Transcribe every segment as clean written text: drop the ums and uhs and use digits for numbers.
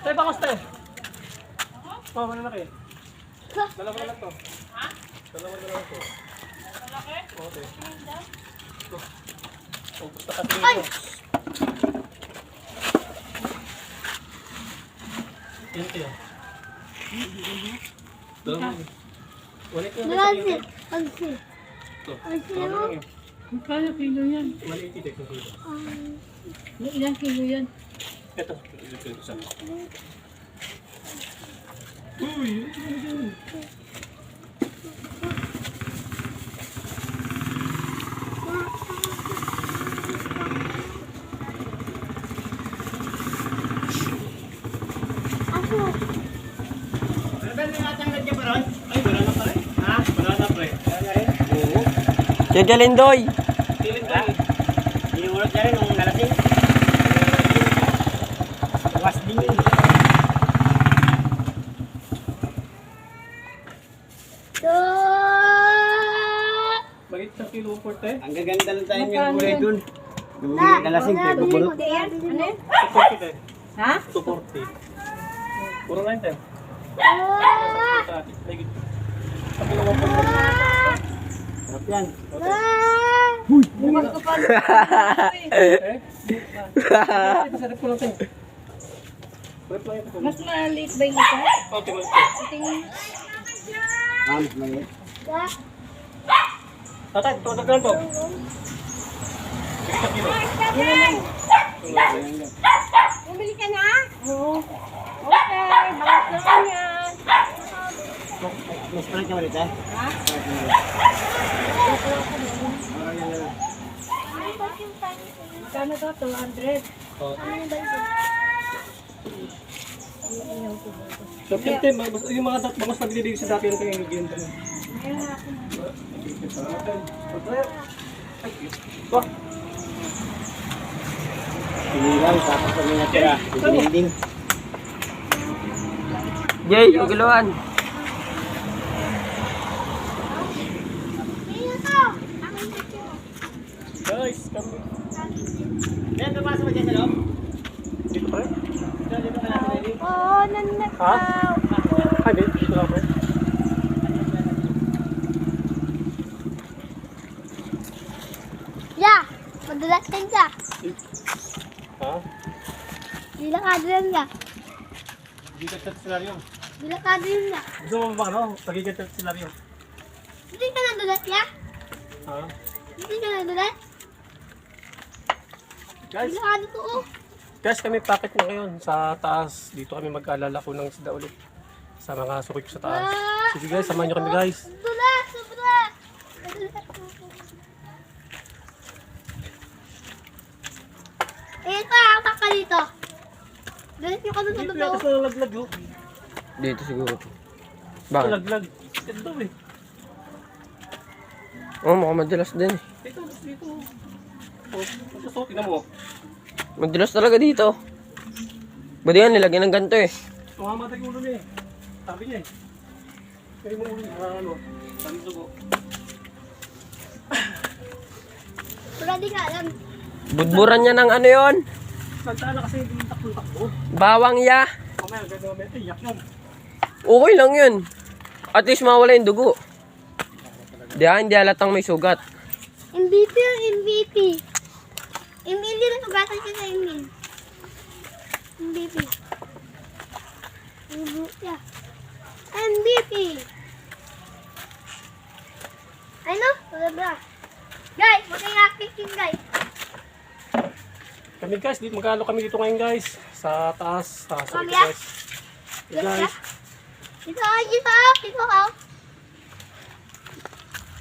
Tayo bangos tayo. Oh, malalaki. Dalawa na lang to. Ha? Dalawa na lang to. Malalaki? Okay. Ito. Oh, basta kasi ito. Yan ito yan. Dalawa na. Walit na lang sa ito. Ito. Dalawa na lang yan. Magkano kilo yan? 180 ito yung kilo. Ilang kilo yan? Ito. Ito yung isa. Uy! Kaya Lindoy. Iulog na rin nung nalasing. Was din yun. Bakit sa kilo 40? Ang gaganda lang tayo ng gulay dun. Yung nalasing, pinagpupulot. Ano yan? 240 tayo. Ha? 240. Puro na yun tayo. Sa kilo 140. Sarap yan. Bukas ko pa. Eh? Masarap ko lang tayo. Sarap lang ito. Mas maliit ba yung isa? Okay, mas Tingin. Mas maliit. Tatay, tumatag lang to. 6 kilo. Bumili ka na? Oo. Okay, bakit na yan? Mas palit ka malit eh? Ha? Kano to? 200. Oh. So, Tim, yung mga bangos na binibig sa dati yung kanyang higyan. Meron ako. Wah! Pinilang, tapos kami natira. Pininding. Jay, paguluan. Guys, kami. Yan, napasok ba dyan sa loob? Dito pa rin? Dito pa natin ready? Oo, nanakaw. Ha? Ay, dito lang pa rin. Ya, madulas kan ka. Ha? Bila kadrin ka. Hindi ka chat senaryo. Bila kadrin ka. Gusto mo ba ano? Pagiging chat senaryo. Hindi ka nadulas ya? Ha? Hindi ka nadulas? Guys, Bila kadrin ko oh. guys, kami packet na ngayon sa taas. Dito kami mag-alala ko ng isda ulit. Sa mga sukik sa taas. Sige guys, samahan nyo kami guys. Madulas, madulas. Ito, apak ka dito. Dalit nyo ka dun sa Dito dulo. yata sa laglag oh. Dito siguro. Sa Bakit? laglag. Ito eh. Oh, mukhang madalas din. Dito, dito. Oh, so, tingnan mo. Madalas talaga dito. Ba't yan, nilagyan ng ganito eh. Tumamatay yung ulo niya eh. Sabi niya eh. Kaya mo ulo niya, ano, sabi dugo. Wala di ka alam. Budburan niya ng ano yon? Nagtala kasi hindi takbo-takbo. Bawang ya. Mamaya, gano'n mamaya, iyak yan. Okay lang yun. At least mawala yung dugo. Hindi halatang may sugat. MVP yung MVP. MVP na sugatan siya sa Emil. MVP. Yeah. MVP. Ano? Sobra. Guys, mag-i-acting guys. Kami guys, magkano kami dito ngayon guys? Sa taas, sa Kami, likod guys. Guys, Dito ako, dito ako, dito ako.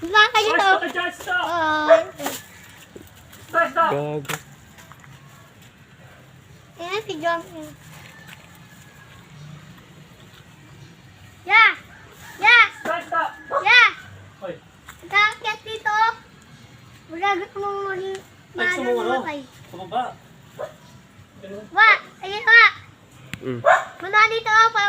Dito ako, dito ako. Stop! Oh. Stop! Gago. Ayan si John. Yeah! Yeah! Stop! Yeah! Hoy, Nagkakit dito. Magagot mo muli. ay gusto mo ano? Mamatay. Sa baba. Wa! Ayun wa! Mm. Muna dito ako para